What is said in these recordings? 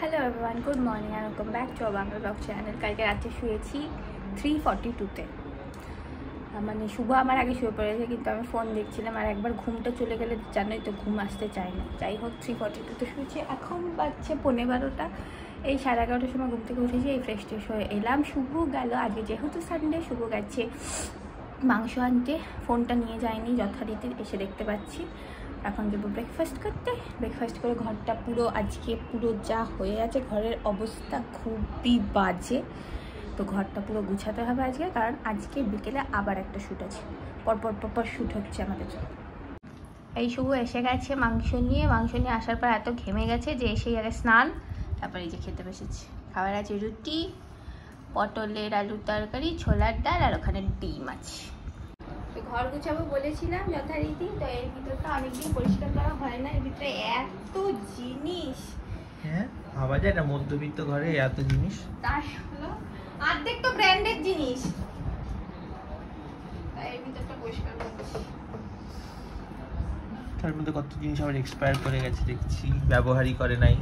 Hello everyone, good morning and welcome back to our Bangla blog channel. কালকে রাতে শুয়েছি 3:42-তে, মানে শুভ আমার আগে শুয়ে পড়েছে, কিন্তু আমি ফোন দেখছিলাম আর একবার ঘুমটা চলে গেলে জানোই তো ঘুম আসতে চায় না। যাই হোক 3:42-তে শুয়েছি, এখন বাজছে 11:15। এই 11:30টার সময় ঘুম থেকে উঠেছি, এই ফ্রেশ ট্রেশ হয়ে এলাম। শুভ গেল আজকে যেহেতু সানডে, শুভ গেছে মাংস আনতে, ফোনটা নিয়ে যায়নি যথারীতি, এসে দেখতে পাচ্ছি। এখন যাবো ব্রেকফাস্ট করতে। ব্রেকফাস্ট করে ঘরটা পুরো আজকে পুরো যা হয়ে আছে, ঘরের অবস্থা খুবই বাজে, তো ঘরটা পুরো গুছাতে হবে আজকে, কারণ আজকে বিকেলে আবার একটা শ্যুট আছে, পরপর শ্যুট হচ্ছে আমাদের। এই শুভ এসে গেছে মাংস নিয়ে আসার পর এত ঘেমে গেছে যে এসেই আগে স্নান, তারপর এই যে খেতে বসেছি। খাবার আছে রুটি, পটলের আলুর তরকারি, ছোলার ডাল, আর ওখানে ডিম আছে। ঘর গুছাবো বলেছিলাম যথারীতি, তো এর ভিতরটা অনেকদিন পরিষ্কার করা হয় না। এর ভিতরে এত জিনিস, হ্যাঁ ভাবা যায় না মধ্যবিত্ত ঘরে এত জিনিস। তাই হলো অর্ধেক তো ব্র্যান্ডেড জিনিস, তাই এর ভিতরটা পরিষ্কার করছি। তার মধ্যে কত জিনিস আবার এক্সপায়ার করে গেছে দেখছি, ব্যবহারই করে নাই।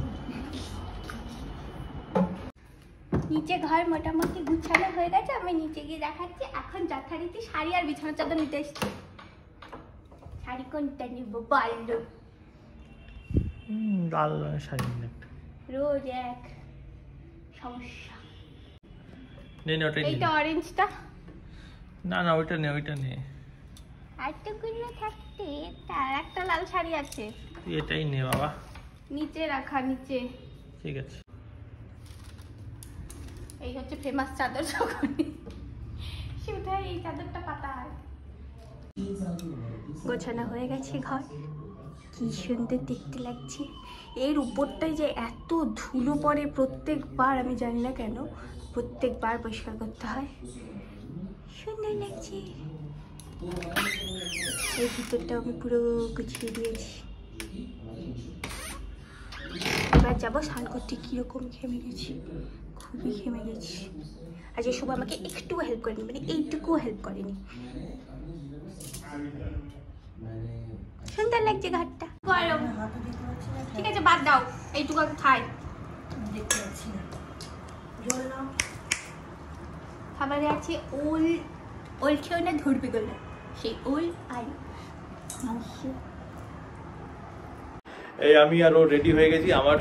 নিচে ঘর মোটামুটি গুছানো হয়ে গেছে, আমি নিচে গিয়ে দেখাচ্ছি। এখন যথারীতি শাড়ি আর বিছানার চাদর নিতে এসেছি। শাড়ি কোনটা নিব বলো? লাল শাড়ি রোজ এক সমস্যা। এইটা অরেঞ্জটা না ওইটা নে, ওইটা নে। আরেকটুকুনো থাকতে তার একটা লাল শাড়ি আছে, এটাই নে বাবা, নিচে রাখা, নিচে। ঠিক আছে। এই হচ্ছে ফেমাস চাদর, যখনই শুট হয় এই চাদরটা পাতা হয়। গোছানো হয়ে গেছে ঘর, কি সুন্দর দেখতে লাগছে। এর উপরটাই যে এত ধুলো পড়ে প্রত্যেকবার, আমি জানি না কেন, প্রত্যেকবার পরিষ্কার করতে হয়। সুন্দর লাগছে। এই ভিতরটা আমি পুরো গুছিয়ে দিয়েছি। এবার যাবো স্নান করতে। কিরকম ঘেমে গেছি, খুবই ঘেমে গেছি। আজকে শুভ আমাকে একটু হেল্প করেনি, মানে এইটুকুও হেল্প করেনি। সুন্দর লাগছে ঘরটা, গরম। ঠিক আছে বাদ দাও, এইটুকু খাই। খাবারে আছে ওল, ওল খেয়েও না ধরবে গেলে, সেই ওল আর মাংস। এই আমি আরো রেডি হয়ে গেছি। আমার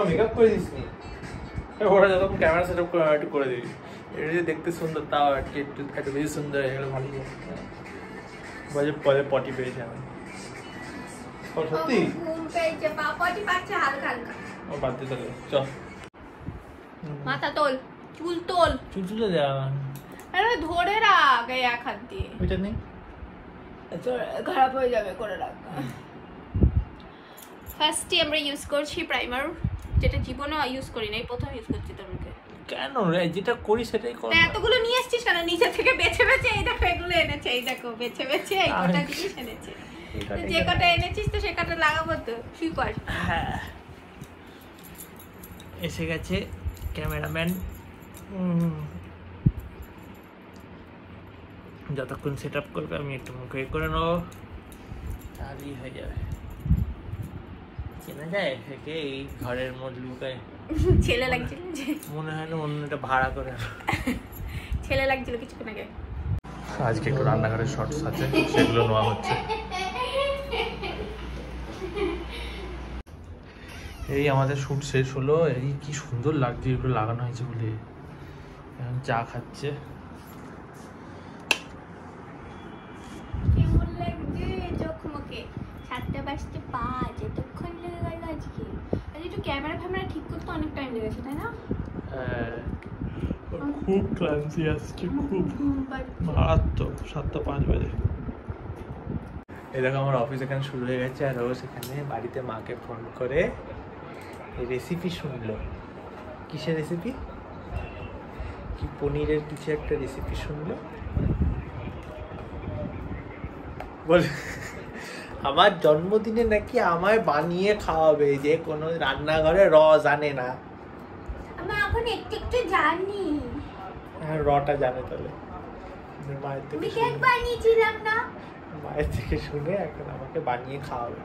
মেকআপ করে দিস নি, ওরা যখন ক্যামেরা সেটআপ করে একটু করে দিবি। এটা যে দেখতে সুন্দর, তাও একটু বেশি সুন্দর হয়ে গেলে ভালো বাজে। পরে পটি পেয়েছে আমি, সত্যি ঘুম পেয়েছে, পটি পাচ্ছে হালকা হালকা। ও বাদ দিয়ে তাহলে চল। মাথা তোল, চুল তোল, চুল তুলে দেওয়া, আরে ধরে রাখ এই এক হাত দিয়ে, ওইটা নেই খারাপ হয়ে যাবে, করে রাখ। ফার্স্টে আমরা ইউজ করছি প্রাইমার, যেটা জীবনে ইউজ করি না, এই প্রথম ইউজ করছি। তোর মুখে কেন রে, যেটা করি সেটাই কর। এতগুলো নিয়ে আসছিস কেন? নিচে থেকে বেছে বেছে এই দেখো এগুলো এনেছে, এই দেখো বেছে বেছে এই কটা জিনিস এনেছে। যে কটা এনেছিস তো সে কটা লাগাবো তো, শুই কর। হ্যাঁ এসে গেছে ক্যামেরাম্যান, যতক্ষণ সেট আপ করবে আমি একটু মুখে করে নেবো, তাহলেই হয়ে যাবে। চেনা যায় থেকে এই ঘরের মধ্যে লুকায়। ছেলে লাগছিল, মনে হয় না অন্যটা ভাড়া করে। ছেলে লাগছিল কিছুক্ষণ আগে। আজকে একটু রান্নাঘরের শর্টস আছে, সেগুলো নেওয়া হচ্ছে। এই আমাদের শুট শেষ হলো, এই কি সুন্দর লাগছে এগুলো লাগানো হয়েছে বলে। এখন চা খাচ্ছে। কেমন লাগছে চোখমুখে? 7:05, এতক্ষণ লেগে গেল আজকে। আজ একটু ক্যামেরা ফ্যামেরা ঠিক করতে অনেক টাইম লেগেছে, তাই না? হ্যাঁ খুব ক্লান্তি আসছে, খুব মারাত্মক। 7:05 বাজে। এই দেখো আমার অফিস এখানে শুরু হয়ে গেছে, আর ও সেখানে বাড়িতে মাকে ফোন করে রেসিপি শুনলো। কিসের রেসিপি? কি পনিরের কিছু একটা রেসিপি শুনলো। বল আমার জন্মদিনে নাকি আমায় বানিয়ে খাওয়াবে, যে কোনো রান্নাঘরে জানে না। আমি এখন একটু একটু জানি। হ্যাঁ রটা জানে তাহলে। মায়ের থেকে কেক বানিয়েছিলাম না, মায়ের থেকে শুনে এখন আমাকে বানিয়ে খাওয়াবে।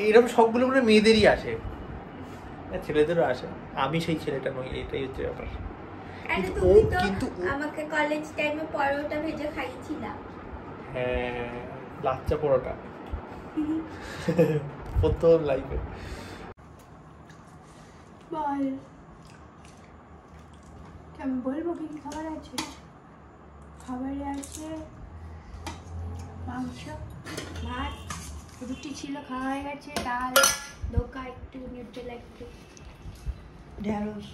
এইরকম শখগুলো মানে মেয়েদেরই আসে, ছেলেদেরও আসে। আমি সেই ছেলেটা নই, এটাই হচ্ছে ব্যাপার। কিন্তু আমাকে কলেজ টাইমে পরোটা ভেজে খাইয়েছিলা। হ্যাঁ, লাচ্চা পরোটা প্রথম লাইফে। বল, আমি বলবো কি খাবার আছে? খাবারে আছে মাংস, ভাত, রুটি ছিল খাওয়া হয়ে গেছে, ডাল, ধোকা, একটু নিউট্রেলা, একটু ঢেঁড়স।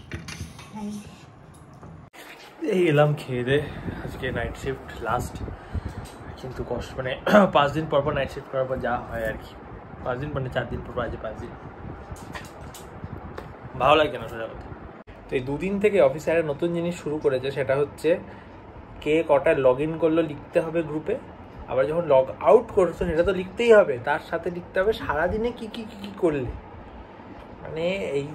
এই এলাম খেয়ে দে, আজকে নাইট শিফট লাস্ট, কিন্তু কষ্ট মানে 5 দিন পর পর নাইট শিফট করার পর যা হয় আর কি, 5 দিন মানে 4 দিন পর পর, আজ 5 দিন ভালো লাগে না সোজা কথা। তো এই 2 দিন থেকে অফিসে একটা নতুন জিনিস শুরু করেছে, সেটা হচ্ছে কে কটা লগ ইন করলো লিখতে হবে গ্রুপে, আবার যখন লগ আউট করছো সেটা তো লিখতেই হবে, তার সাথে লিখতে হবে সারাদিনে কি কি কি কি করলে। মানে এই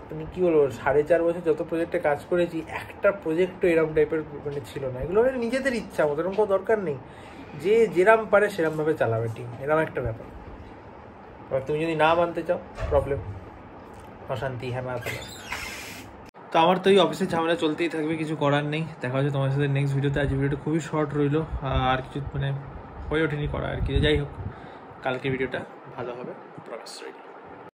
মানে কী বলবো, 4.5 বছর যত প্রজেক্টে কাজ করেছি একটা প্রজেক্টও এরকম টাইপের মানে ছিল না। এগুলো মানে নিজেদের ইচ্ছা মতো, এরকম কোনো দরকার নেই, যে যেরম পারে সেরমভাবে চালাবে টিম, এরকম একটা ব্যাপার। এবার তুমি যদি না মানতে চাও প্রবলেম, অশান্তি, হ্যাঁ না। তো আমার তো এই অফিসের ঝামেলা চলতেই থাকবে, কিছু করার নেই। দেখা হচ্ছে তোমার সাথে নেক্সট ভিডিওতে। আজ ভিডিওটা খুবই শর্ট রইলো, আর কিছু মানে হয়ে ওঠেনি করা আর কি। যাই হোক, কালকে ভিডিওটা ভালো হবে, প্রমিস রইল।